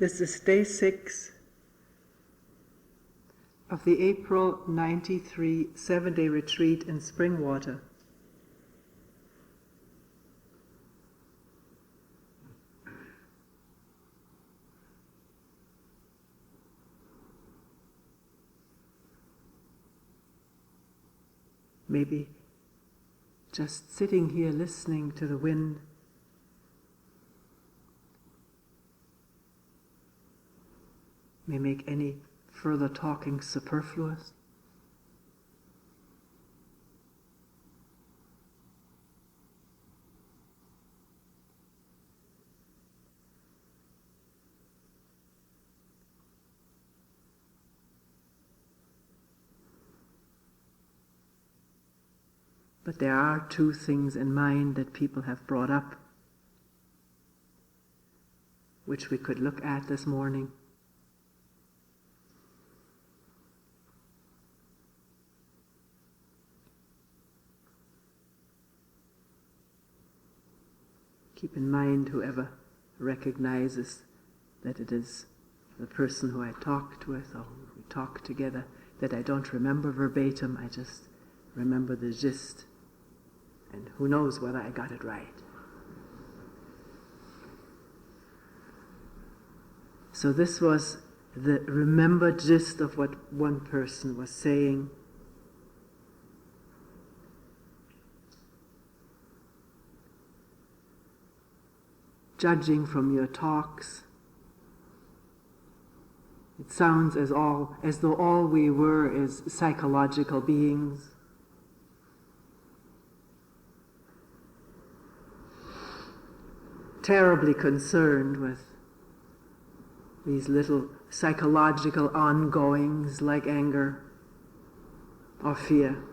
This is day 6 of the April 93 7-day retreat in Springwater. Maybe just sitting here listening to the wind, may make any further talking superfluous. But there are two things in mind that people have brought up, which we could look at this morning. Keep in mind, whoever recognizes that it is the person who I talked with or we talked together, that I don't remember verbatim, I just remember the gist. And who knows whether I got it right. So this was the remembered gist of what one person was saying. Judging from your talks, it sounds as though all we were is psychological beings. Terribly concerned with these little psychological ongoings like anger or fear.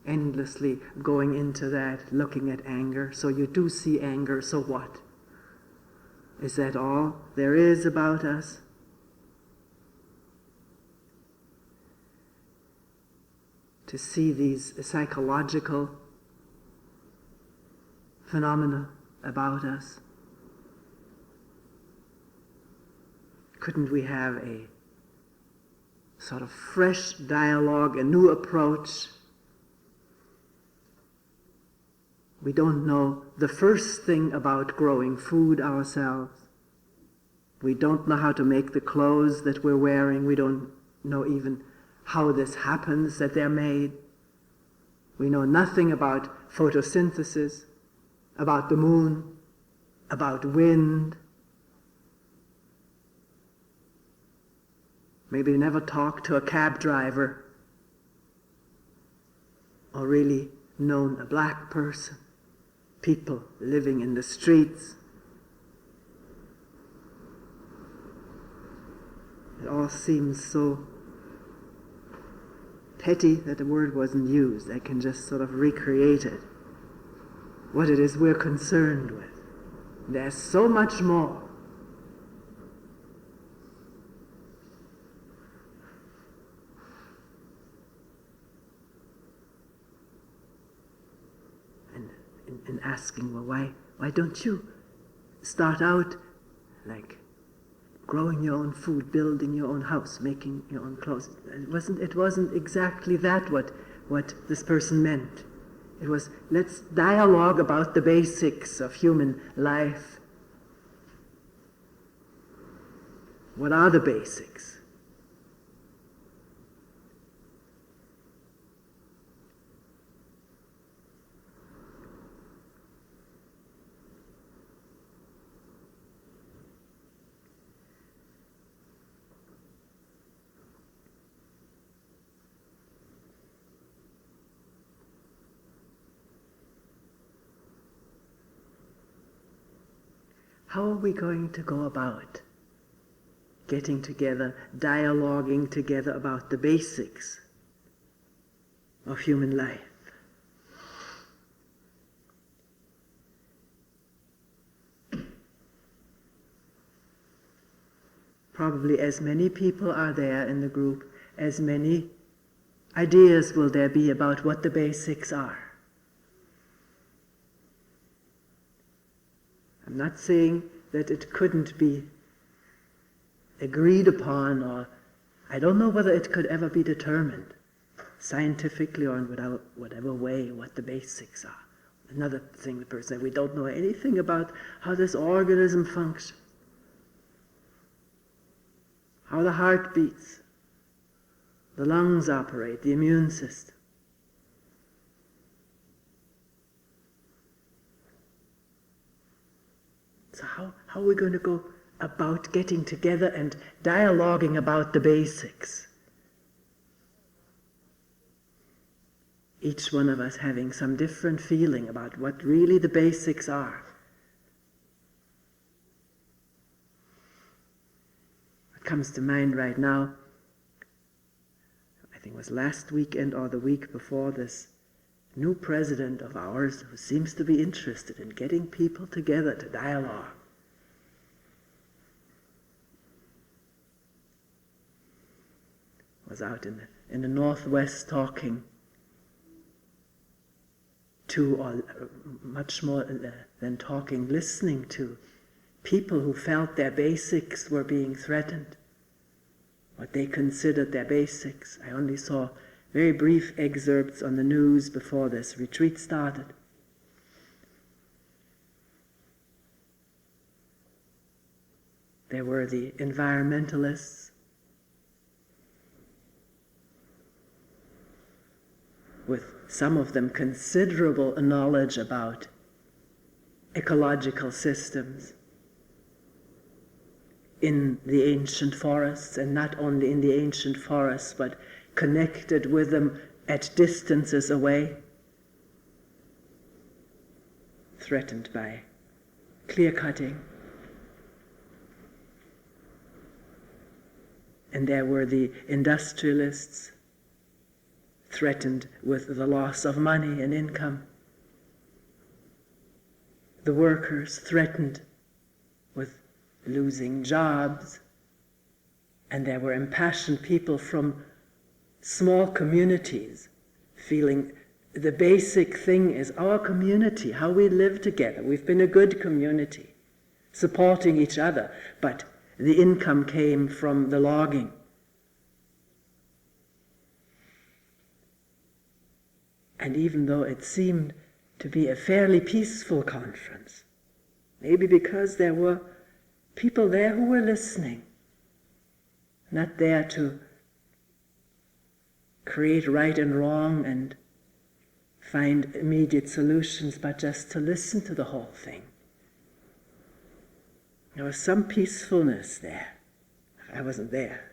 Endlessly going into that, looking at anger. So you do see anger, so what? Is that all there is about us? To see these psychological phenomena about us. Couldn't we have a sort of fresh dialogue, a new approach? We don't know the first thing about growing food ourselves. We don't know how to make the clothes that we're wearing. We don't know even how this happens, that they're made. We know nothing about photosynthesis, about the moon, about wind. Maybe never talked to a cab driver or really known a black person. People living in the streets. It all seems so petty that the word wasn't used. I can just sort of recreate it. What it is we're concerned with. There's so much more. And asking, well, why don't you start out like growing your own food, building your own house, making your own clothes? It wasn't exactly that what this person meant. It was, let's dialogue about the basics of human life. What are the basics? How are we going to go about getting together, dialoguing together about the basics of human life? Probably as many people are there in the group, as many ideas will there be about what the basics are. I'm not saying that it couldn't be agreed upon, or I don't know whether it could ever be determined scientifically or in whatever way what the basics are. Another thing the person said, we don't know anything about how this organism functions, how the heart beats, the lungs operate, the immune system. So how are we going to go about getting together and dialoguing about the basics? Each one of us having some different feeling about what really the basics are. What comes to mind right now, I think it was last weekend or the week before, this new president of ours who seems to be interested in getting people together to dialogue. Was out in the Northwest talking to, or much more than talking, listening to people who felt their basics were being threatened, what they considered their basics. I only saw very brief excerpts on the news before this retreat started. There were the environmentalists, with some of them considerable knowledge about ecological systems in the ancient forests, and not only in the ancient forests, but connected with them at distances away, threatened by clear-cutting. And there were the industrialists, threatened with the loss of money and income. The workers threatened with losing jobs. And there were impassioned people from small communities feeling the basic thing is our community, how we live together. We've been a good community, supporting each other, but the income came from the logging. And even though it seemed to be a fairly peaceful conference, maybe because there were people there who were listening, not there to create right and wrong and find immediate solutions, but just to listen to the whole thing. There was some peacefulness there. I wasn't there.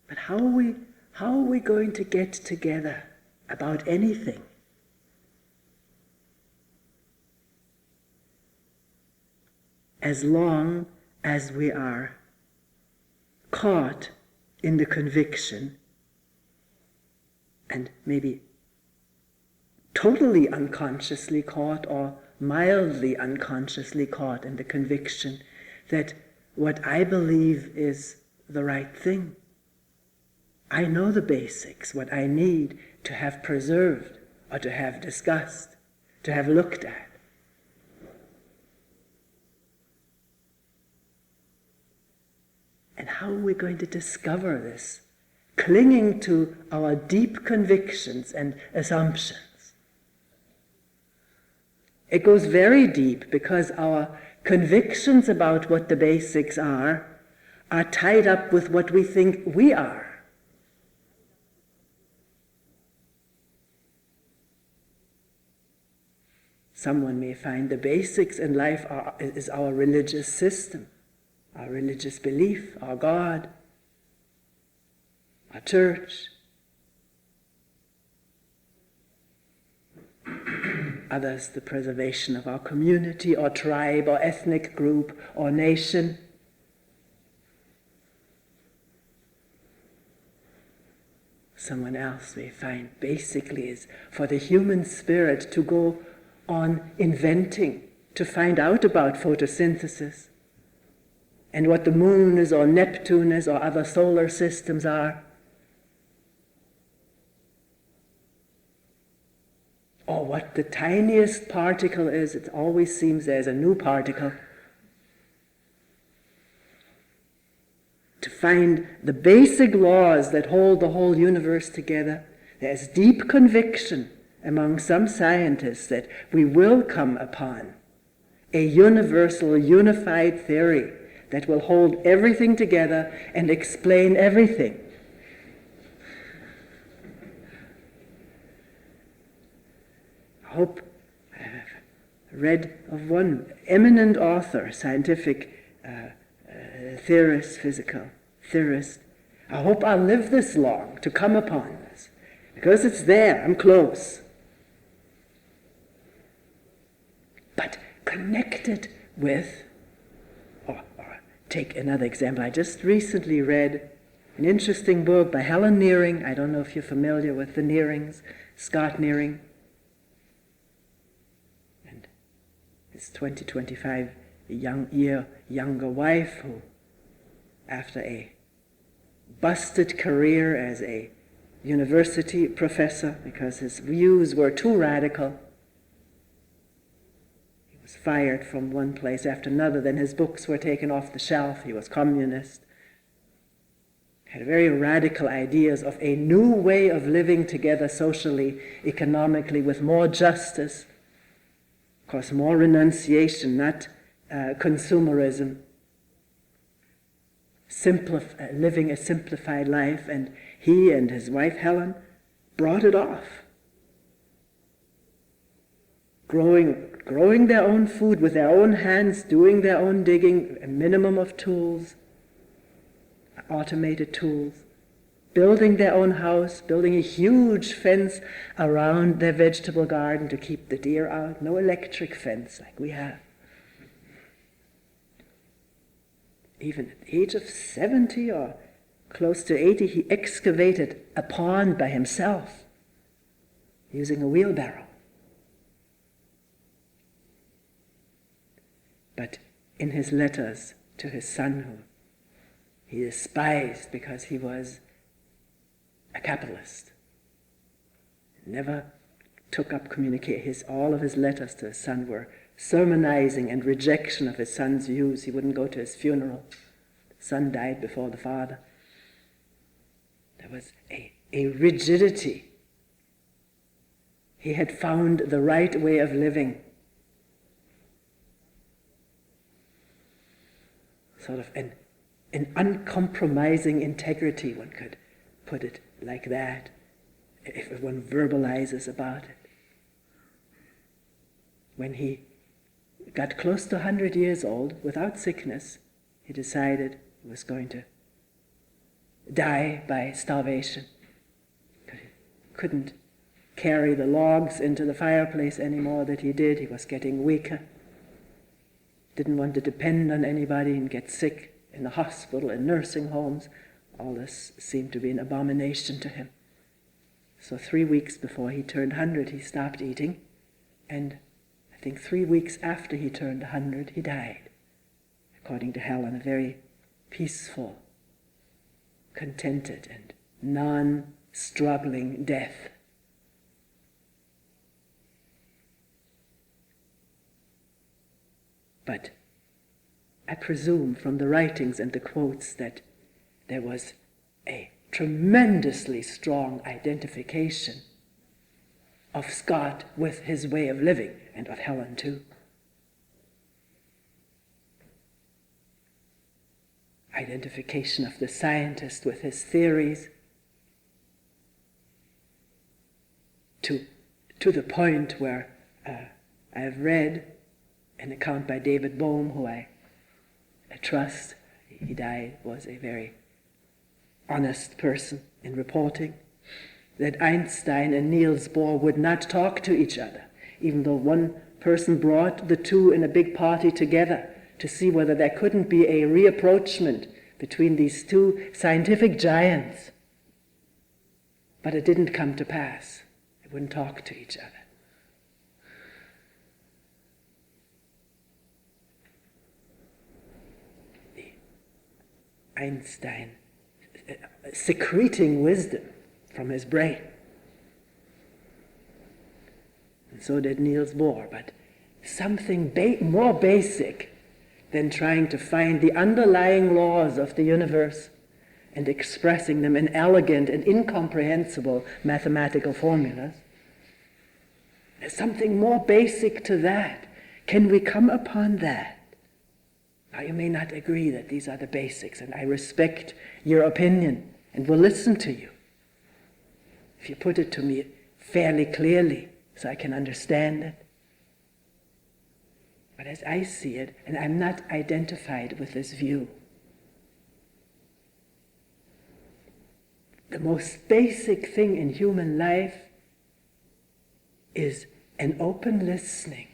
But how are we going to get together about anything? As long as we are caught in the conviction, and maybe totally unconsciously caught or mildly unconsciously caught in the conviction that what I believe is the right thing. I know the basics, what I need to have preserved or to have discussed, to have looked at. And how are we going to discover this? Clinging to our deep convictions and assumptions. It goes very deep because our convictions about what the basics are tied up with what we think we are. Someone may find the basics in life is our religious system, our religious belief, our God, our church. Others, the preservation of our community or tribe or ethnic group or nation. Someone else may find basically is for the human spirit to go on inventing, to find out about photosynthesis and what the moon is or Neptune is or other solar systems are. or what the tiniest particle is. It always seems there's a new particle. To find the basic laws that hold the whole universe together, there's deep conviction among some scientists that we will come upon a universal, unified theory that will hold everything together and explain everything. I hope I've read of one eminent author, scientific theorist, physical theorist. I hope I'll live this long to come upon this, because it's there, I'm close. But connected with, or take another example. I just recently read an interesting book by Helen Nearing. I don't know if you're familiar with the Nearings, Scott Nearing. And his 25 younger wife, who, after a busted career as a university professor because his views were too radical, he was fired from one place after another. Then his books were taken off the shelf. He was communist. Had very radical ideas of a new way of living together socially, economically, with more justice, of course, more renunciation, not consumerism, living a simplified life, and he and his wife Helen brought it off. Growing their own food with their own hands, doing their own digging, a minimum of tools, automated tools, building their own house, building a huge fence around their vegetable garden to keep the deer out, no electric fence like we have. Even at the age of 70 or close to 80, he excavated a pond by himself using a wheelbarrow. But in his letters to his son, who he despised because he was a capitalist, never took up communication. All of his letters to his son were sermonizing and rejection of his son's views. He wouldn't go to his funeral. The son died before the father. There was a rigidity. He had found the right way of living. Sort of an uncompromising integrity, one could put it like that, if one verbalizes about it. When he got close to 100 years old, without sickness, he decided he was going to die by starvation. He couldn't carry the logs into the fireplace anymore that he did. He was getting weaker. Didn't want to depend on anybody and get sick in the hospital and nursing homes. All this seemed to be an abomination to him. So 3 weeks before he turned 100, he stopped eating, and I think 3 weeks after he turned 100, he died. According to Helen, a very peaceful, contented, and non-struggling death. But I presume from the writings and the quotes that there was a tremendously strong identification of Scott with his way of living, and of Helen too. Identification of the scientist with his theories, to the point where I have read an account by David Bohm, who I trust. He died, was a very honest person in reporting, that Einstein and Niels Bohr would not talk to each other, even though one person brought the two in a big party together to see whether there couldn't be a reapproachment between these two scientific giants. But it didn't come to pass. They wouldn't talk to each other. Einstein secreting wisdom from his brain. so did Niels Bohr, but something more basic than trying to find the underlying laws of the universe and expressing them in elegant and incomprehensible mathematical formulas. There's something more basic to that. Can we come upon that? Now, you may not agree that these are the basics, and I respect your opinion and will listen to you if you put it to me fairly clearly so I can understand it. But as I see it, and I'm not identified with this view, the most basic thing in human life is an open listening.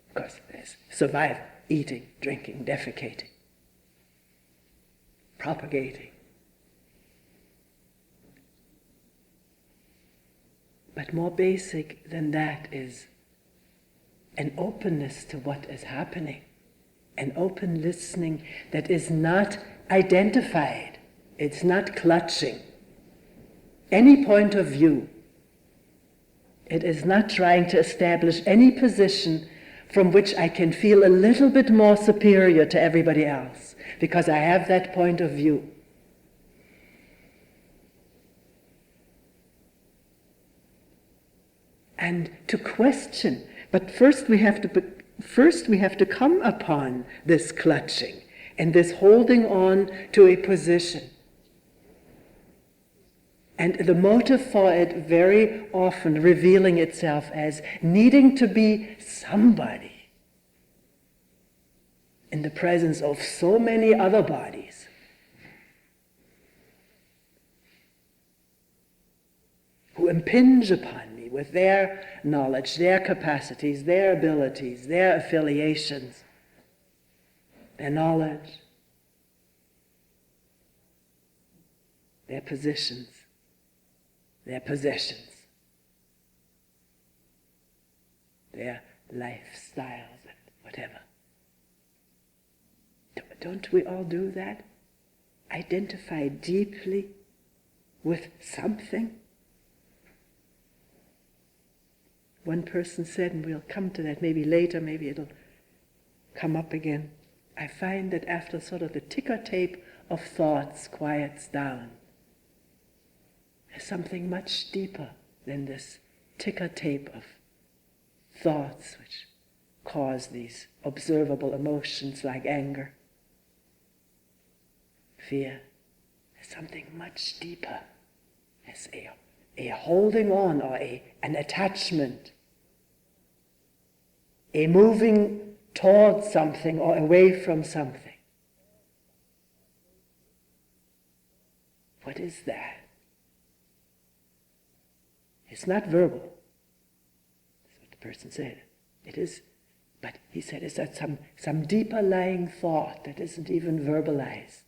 Of course, there's survival, eating, drinking, defecating, propagating. But more basic than that is an openness to what is happening, an open listening that is not identified, it's not clutching any point of view. It is not trying to establish any position from which I can feel a little bit more superior to everybody else, because I have that point of view. And to question, but first we have to come upon this clutching and this holding on to a position. And the motive for it very often revealing itself as needing to be somebody in the presence of so many other bodies. Who impinge upon me with their knowledge, their capacities, their abilities, their affiliations, their knowledge, their positions, their possessions, their lifestyles, and whatever. Don't we all do that? Identify deeply with something? One person said, and we'll come to that maybe later, maybe it'll come up again, I find that after sort of the ticker tape of thoughts quiets down, there's something much deeper than this ticker tape of thoughts which cause these observable emotions like anger, fear. There's something much deeper. There's a holding on or an attachment, a moving towards something or away from something. What is that? It's not verbal. That's what the person said. It is, but he said it's that some deeper lying thought that isn't even verbalized.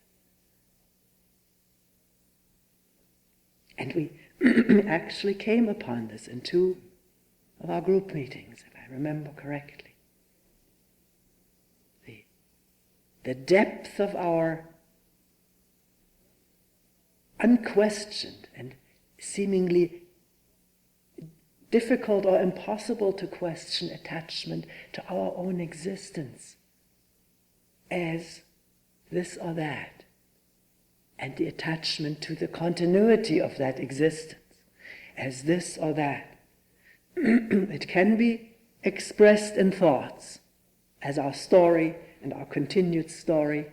And we actually came upon this in 2 of our group meetings, if I remember correctly. The depth of our unquestioned and seemingly difficult or impossible to question attachment to our own existence as this or that, and the attachment to the continuity of that existence as this or that. It can be expressed in thoughts as our story and our continued story,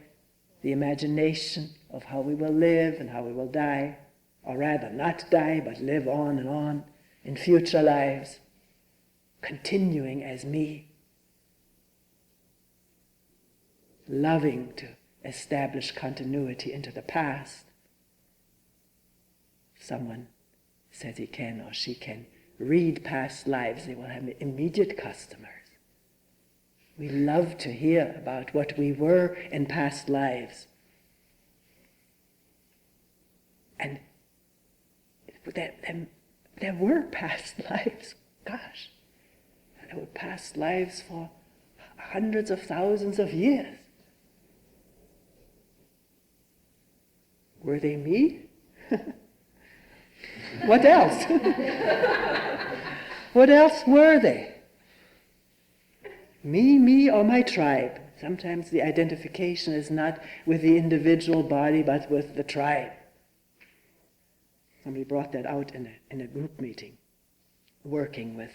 the imagination of how we will live and how we will die, or rather not die but live on and on in future lives, continuing as me, loving to establish continuity into the past. If someone says he can or she can read past lives, they will have immediate customers. We love to hear about what we were in past lives. And there were past lives. Gosh, there were past lives for hundreds of thousands of years. Were they me? What else? What else were they? Me, or my tribe? Sometimes the identification is not with the individual body, but with the tribe. Somebody brought that out in a group meeting, working with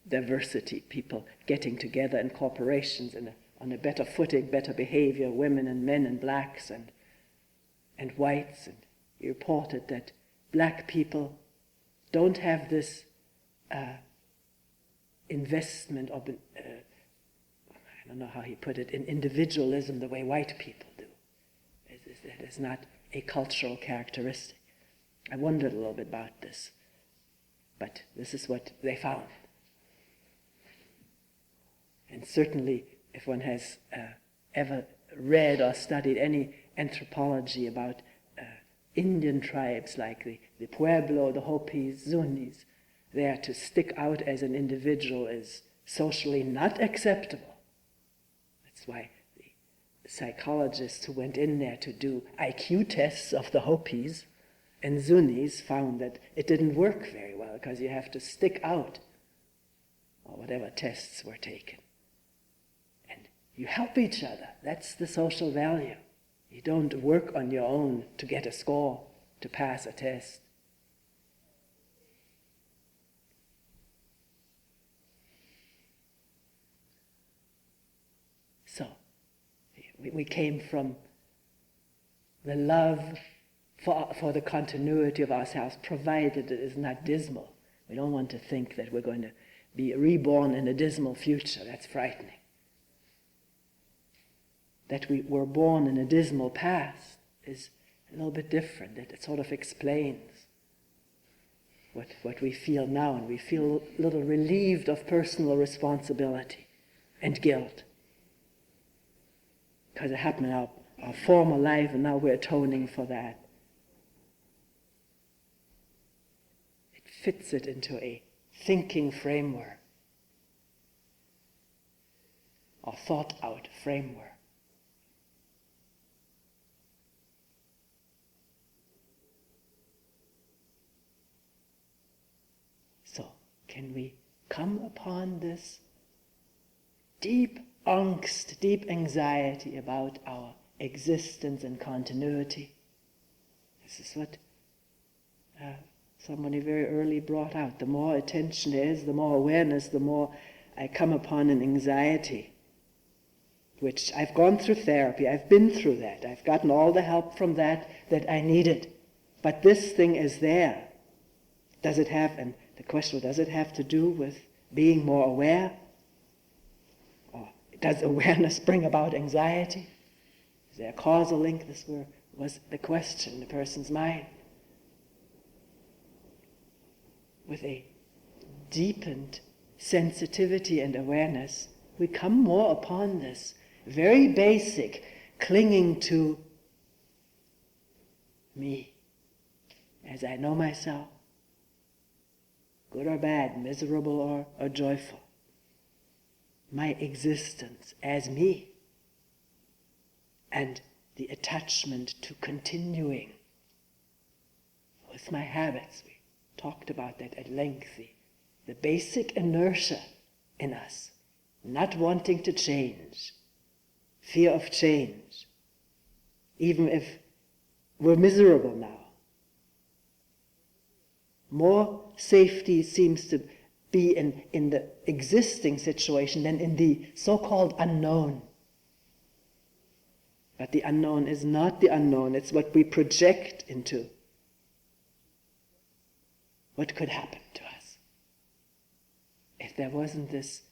diversity, people getting together in corporations on a better footing, better behavior, women and men and blacks and whites. And he reported that black people don't have this investment of, I don't know how he put it, in individualism the way white people do. It is not a cultural characteristic. I wondered a little bit about this, but this is what they found. And certainly, if one has ever read or studied any anthropology about Indian tribes like the Pueblo, the Hopis, Zunis, there to stick out as an individual is socially not acceptable. That's why the psychologists who went in there to do IQ tests of the Hopis and Zunis found that it didn't work very well because you have to stick out, or whatever tests were taken. And you help each other. That's the social value. You don't work on your own to get a score, to pass a test. So, we came from the love for the continuity of ourselves, provided it is not dismal. We don't want to think that we're going to be reborn in a dismal future. That's frightening. That we were born in a dismal past is a little bit different. It sort of explains what we feel now, and we feel a little relieved of personal responsibility and guilt. Because it happened in our former life, and now we're atoning for that. Fits it into a thinking framework, or thought-out framework. So, can we come upon this deep angst, deep anxiety about our existence and continuity? This is what somebody very early brought out. The more attention there is, the more awareness, the more I come upon an anxiety, which I've gone through therapy, I've been through that, I've gotten all the help from that I needed. But this thing is there. Does it have, and the question, does it have to do with being more aware? Or does awareness bring about anxiety? Is there a causal link? This was the question in the person's mind. With a deepened sensitivity and awareness, we come more upon this very basic clinging to me as I know myself, good or bad, miserable or joyful. My existence as me, and the attachment to continuing with my habits. We talked about that at length, the basic inertia in us, not wanting to change, fear of change, even if we're miserable now. More safety seems to be in the existing situation than in the so-called unknown. But the unknown is not the unknown, it's what we project into what could happen to us if there wasn't this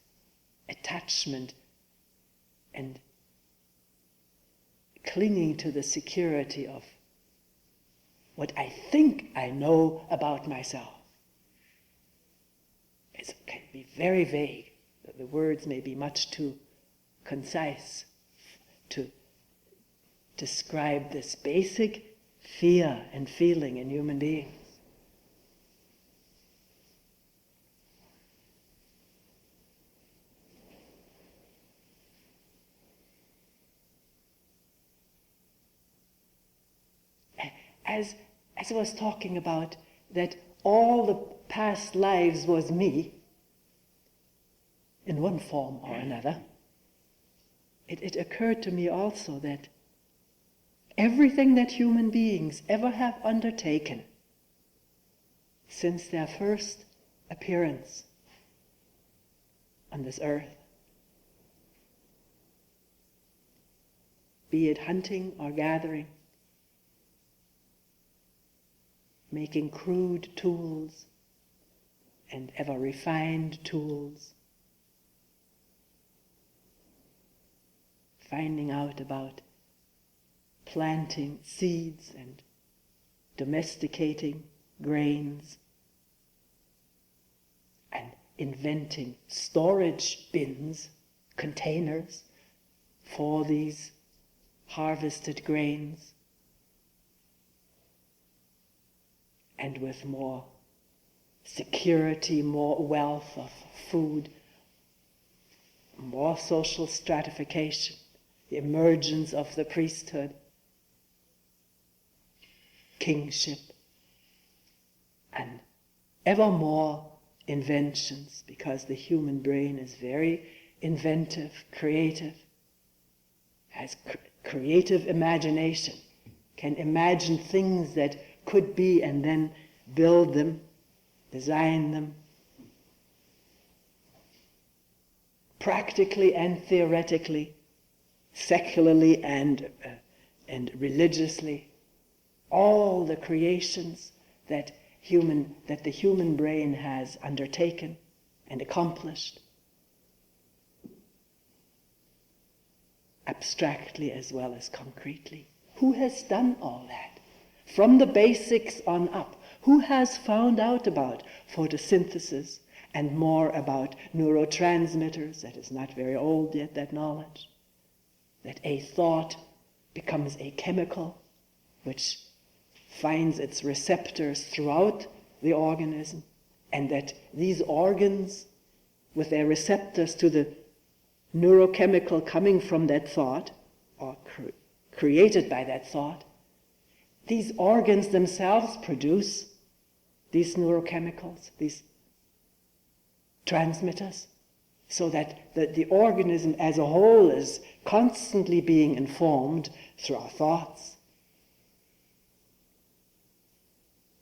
attachment and clinging to the security of what I think I know about myself. It can be very vague. The words may be much too concise to describe this basic fear and feeling in human beings. As I was talking about that all the past lives was me, in one form or another, it occurred to me also that everything that human beings ever have undertaken since their first appearance on this earth, be it hunting or gathering, making crude tools and ever refined tools, finding out about planting seeds and domesticating grains and inventing storage bins, containers for these harvested grains, and with more security, more wealth of food, more social stratification, the emergence of the priesthood, kingship, and ever more inventions, because the human brain is very inventive, creative, has creative imagination, can imagine things that could be and then build them, design them, practically and theoretically, secularly and religiously. All the creations that the human brain has undertaken and accomplished, abstractly as well as concretely. Who has done all that? From the basics on up, who has found out about photosynthesis and more about neurotransmitters? That is not very old yet, that knowledge. That a thought becomes a chemical which finds its receptors throughout the organism, and that these organs, with their receptors to the neurochemical coming from that thought, or created by that thought, these organs themselves produce these neurochemicals, these transmitters, so that the organism as a whole is constantly being informed through our thoughts.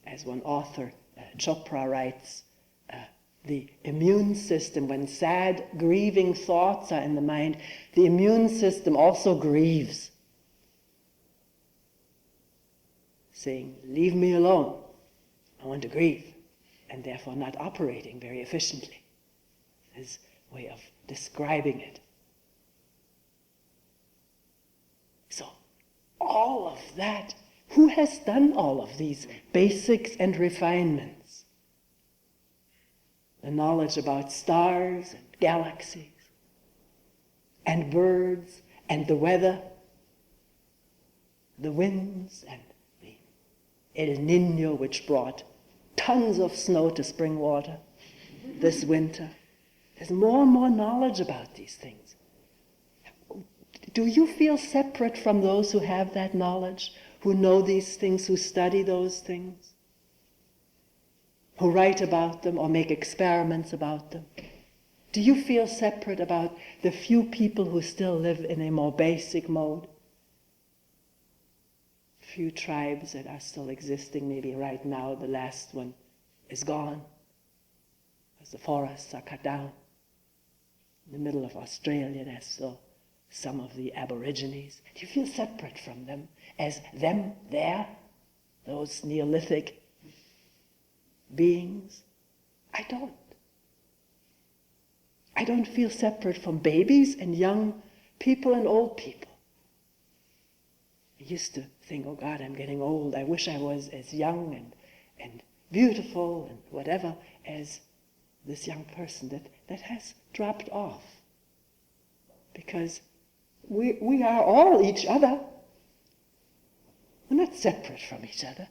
As one author, Chopra, writes, the immune system, when sad, grieving thoughts are in the mind, the immune system also grieves, saying, leave me alone, I want to grieve, and therefore not operating very efficiently. His way of describing it. So, all of that, who has done all of these basics and refinements? The knowledge about stars and galaxies and birds and the weather, the winds and the El Niño, which brought tons of snow to Springwater this winter. There's more and more knowledge about these things. Do you feel separate from those who have that knowledge, who know these things, who study those things, who write about them or make experiments about them? Do you feel separate about the few people who still live in a more basic mode? Few tribes that are still existing, maybe right now the last one is gone, as the forests are cut down. In the middle of Australia, there's still some of the Aborigines. Do you feel separate from them, as them there, those Neolithic beings? I don't. I don't feel separate from babies and young people and old people. I used to think, oh God, I'm getting old. I wish I was as young and beautiful and whatever as this young person that has dropped off. Because we are all each other. We're not separate from each other.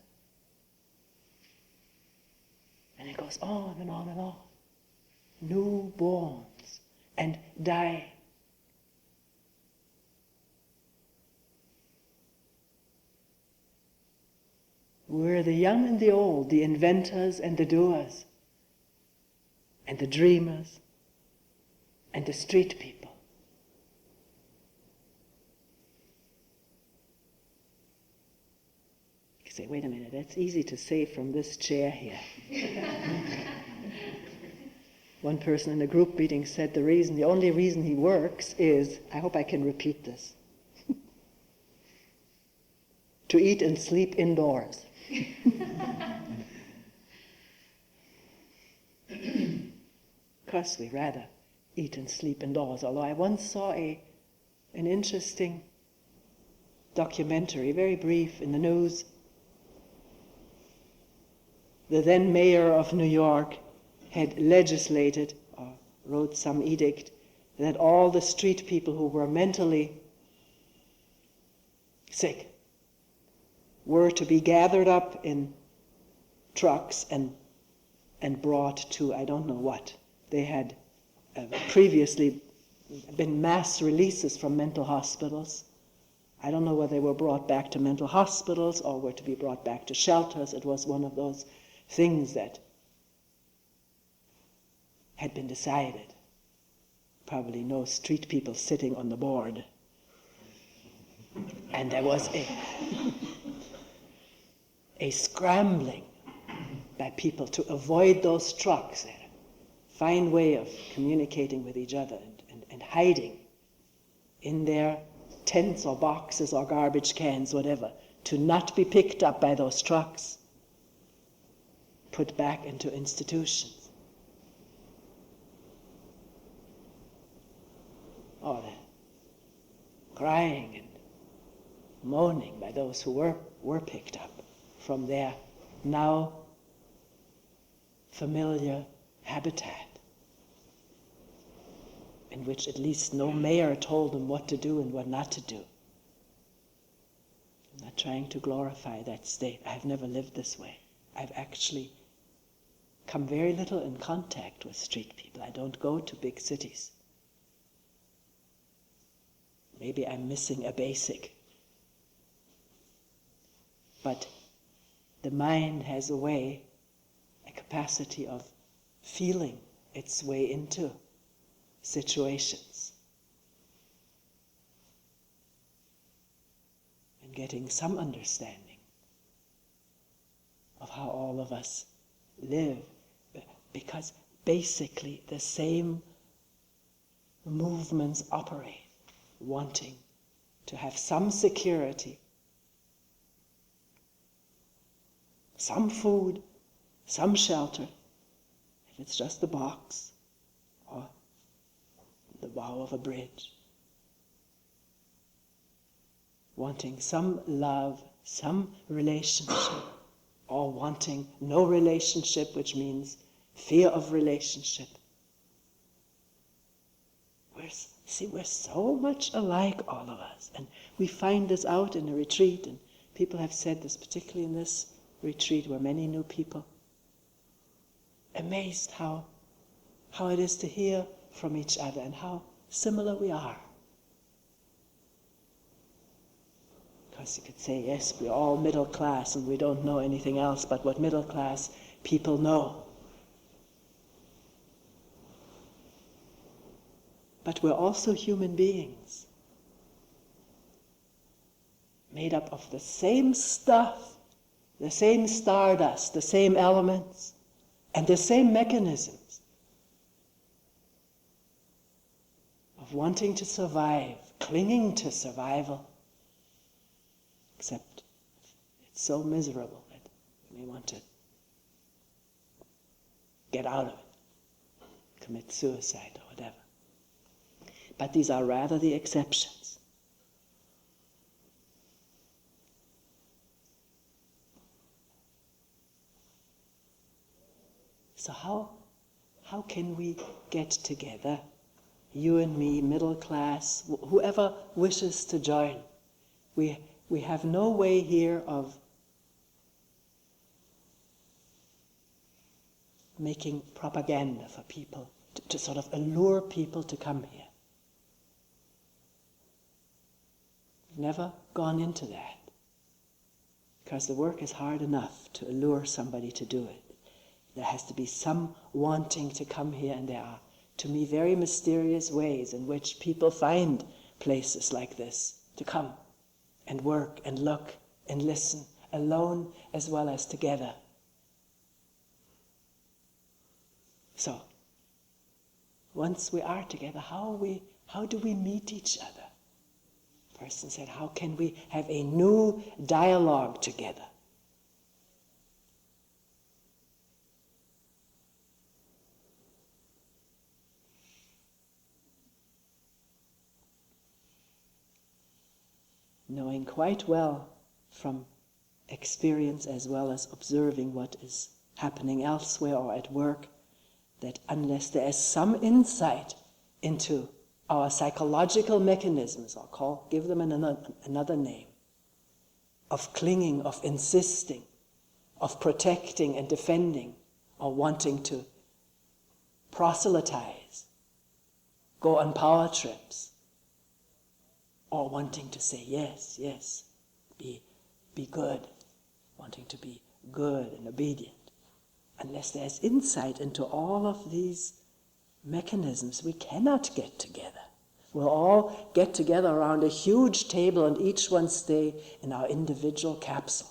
And it goes on and on and on. Newborns and dying. We're the young and the old, the inventors and the doers, and the dreamers, and the street people. You say, wait a minute, that's easy to say from this chair here. One person in a group meeting said the only reason he works is, I hope I can repeat this, to eat and sleep indoors. Of course, we rather eat and sleep indoors, although I once saw an interesting documentary, very brief, in the news. The then mayor of New York had legislated, or wrote some edict, that all the street people who were mentally sick were to be gathered up in trucks and brought to I don't know what. They had previously been mass releases from mental hospitals. I don't know whether they were brought back to mental hospitals or were to be brought back to shelters. It was one of those things that had been decided. Probably no street people sitting on the board. And there was a scrambling by people to avoid those trucks, a fine way of communicating with each other and hiding in their tents or boxes or garbage cans, whatever, to not be picked up by those trucks, put back into institutions. Or the crying and moaning by those who were picked up from their now familiar habitat, in which at least no mayor told them what to do and what not to do. I'm not trying to glorify that state. I've never lived this way. I've actually come very little in contact with street people. I don't go to big cities. Maybe I'm missing a basic. But the mind has a capacity of feeling its way into situations and getting some understanding of how all of us live, because basically the same movements operate, wanting to have some security, some food, some shelter, if it's just a box or the bow of a bridge. Wanting some love, some relationship, or wanting no relationship, which means fear of relationship. We're so much alike, all of us. And we find this out in a retreat, and people have said this, particularly in this retreat where many new people, amazed how it is to hear from each other and how similar we are. Because you could say, yes, we're all middle class and we don't know anything else but what middle class people know. But we're also human beings, made up of the same stuff, the same stardust, the same elements, and the same mechanisms of wanting to survive, clinging to survival, except it's so miserable that we want to get out of it, commit suicide or whatever. But these are rather the exceptions. So how can we get together, you and me, middle class, whoever wishes to join? We have no way here of making propaganda for people, to sort of allure people to come here. We've never gone into that, because the work is hard enough to allure somebody to do it. There has to be some wanting to come here, and there are to me, very mysterious ways in which people find places like this to come and work and look and listen, alone as well as together. So, once we are together, how do we meet each other? The person said, how can we have a new dialogue together? Knowing quite well from experience as well as observing what is happening elsewhere or at work, that unless there is some insight into our psychological mechanisms, give them another name, of clinging, of insisting, of protecting and defending, or wanting to proselytize, go on power trips, or wanting to say yes, yes, be good, wanting to be good and obedient. Unless there's insight into all of these mechanisms, we cannot get together. We'll all get together around a huge table and each one stay in our individual capsule.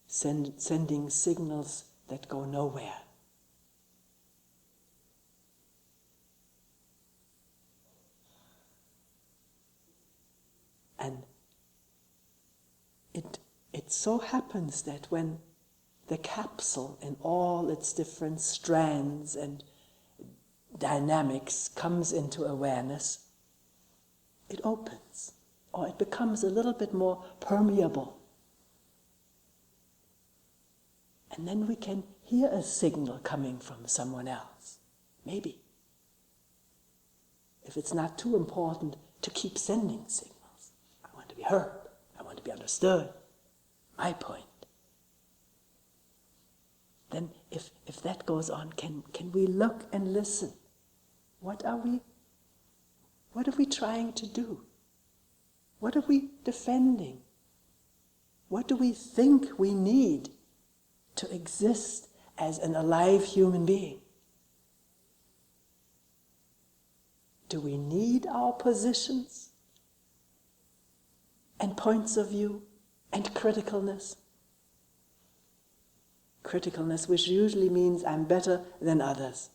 Sending signals that go nowhere. And it so happens that when the capsule in all its different strands and dynamics comes into awareness, it opens, or it becomes a little bit more permeable. And then we can hear a signal coming from someone else, maybe. If it's not too important to keep sending signals. I want to be heard. I want to be understood. My point. Then if that goes on, can we look and listen? What are we trying to do? What are we defending? What do we think we need to exist as an alive human being? Do we need our positions and points of view and criticalness? Criticalness, which usually means I'm better than others,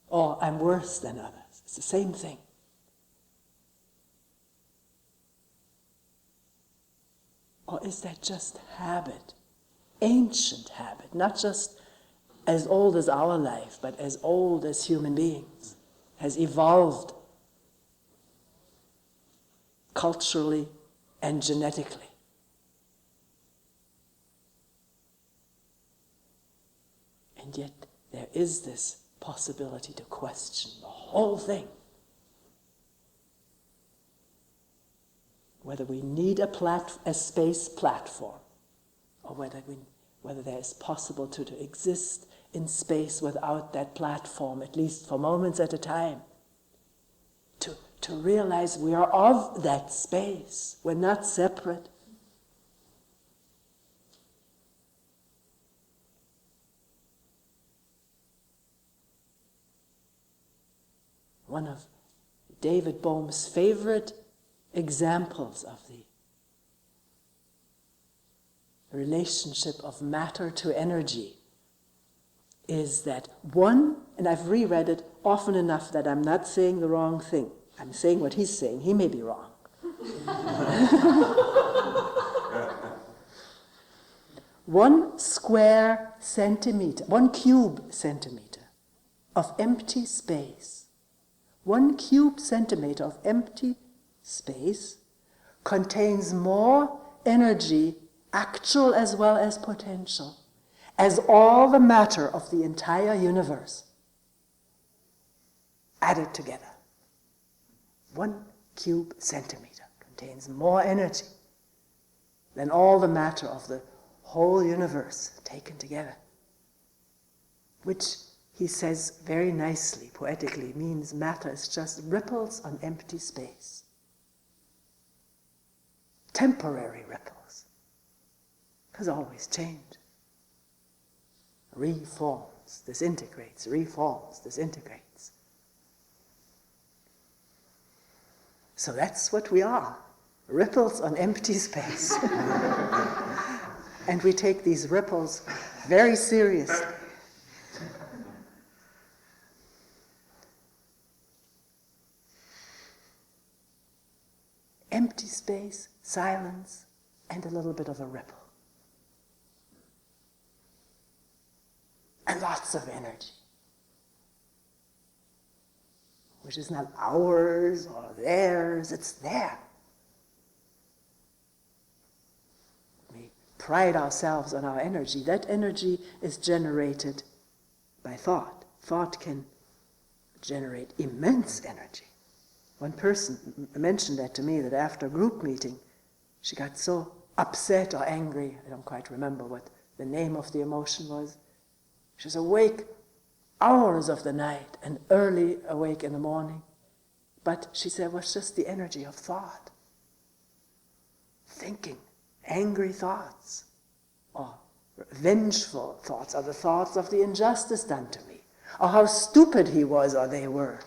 or I'm worse than others. It's the same thing. Or is that just habit, ancient habit, not just as old as our life, but as old as human beings, has evolved culturally and genetically? And yet there is this possibility to question the whole thing. Whether we need a space platform, or whether there is possible to exist in space without that platform, at least for moments at a time. To realize we are of that space. We're not separate. One of David Bohm's favorite examples of the relationship of matter to energy is that one, and I've reread it often enough that I'm not saying the wrong thing. I'm saying what he's saying. He may be wrong. 1 square centimeter, 1 cube centimeter of empty space, 1 cube centimeter of empty space contains more energy, actual as well as potential, as all the matter of the entire universe added together. 1 cube centimeter contains more energy than all the matter of the whole universe taken together, which he says very nicely, poetically, means matter is just ripples on empty space. Temporary ripples. There's always change. Reforms, disintegrates, reforms, disintegrates. So that's what we are, ripples on empty space. And we take these ripples very seriously. Empty space, silence, and a little bit of a ripple. And lots of energy, which is not ours or theirs, it's there. We pride ourselves on our energy. That energy is generated by thought. Thought can generate immense energy. One person mentioned that to me, that after a group meeting, she got so upset or angry, I don't quite remember what the name of the emotion was. She was awake hours of the night and early awake in the morning. But she said it was just the energy of thought. Thinking, angry thoughts, or vengeful thoughts, or the thoughts of the injustice done to me, or how stupid he was or they were,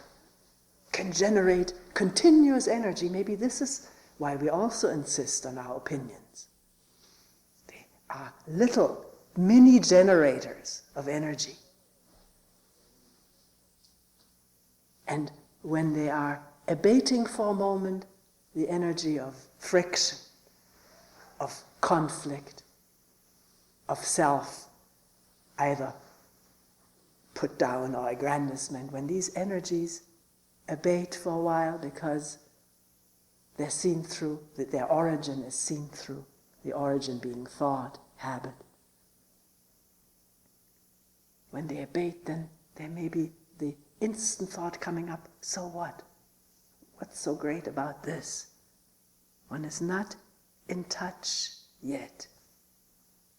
can generate continuous energy. Maybe this is why we also insist on our opinions. They are little mini generators of energy. And when they are abating for a moment, the energy of friction, of conflict, of self, either put down or aggrandizement, when these energies abate for a while because they're seen through, that their origin is seen through, the origin being thought, habit. When they abate, then there may be the instant thought coming up, so what? What's so great about this? One is not in touch yet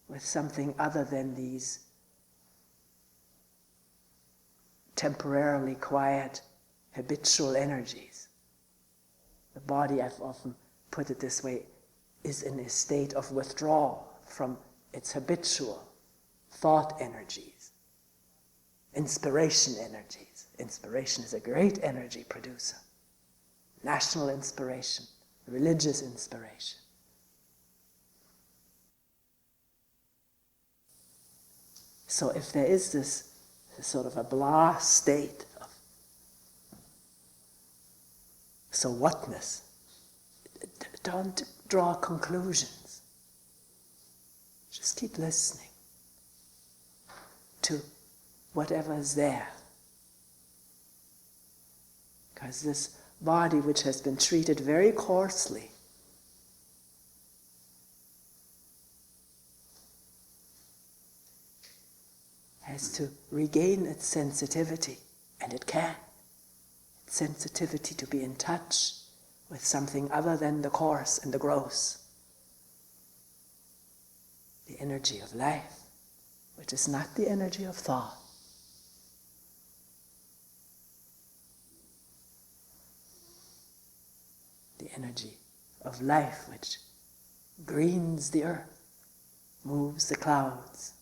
with something other than these temporarily quiet, habitual energies. The body, I've often put it this way, is in a state of withdrawal from its habitual thought energies, inspiration energies. Inspiration is a great energy producer. National inspiration, religious inspiration. So if there is this sort of a blah state of so whatness, don't draw conclusions. Just keep listening to whatever is there. Because this body, which has been treated very coarsely, has to regain its sensitivity, and it can. Its sensitivity to be in touch with something other than the coarse and the gross. The energy of life, which is not the energy of thought. The energy of life, which greens the earth, moves the clouds,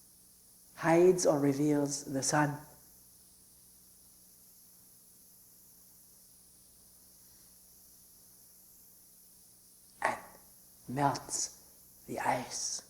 hides or reveals the sun. And melts the ice.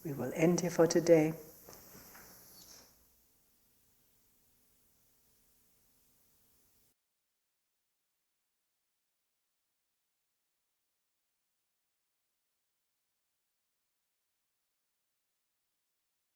We will end here for today.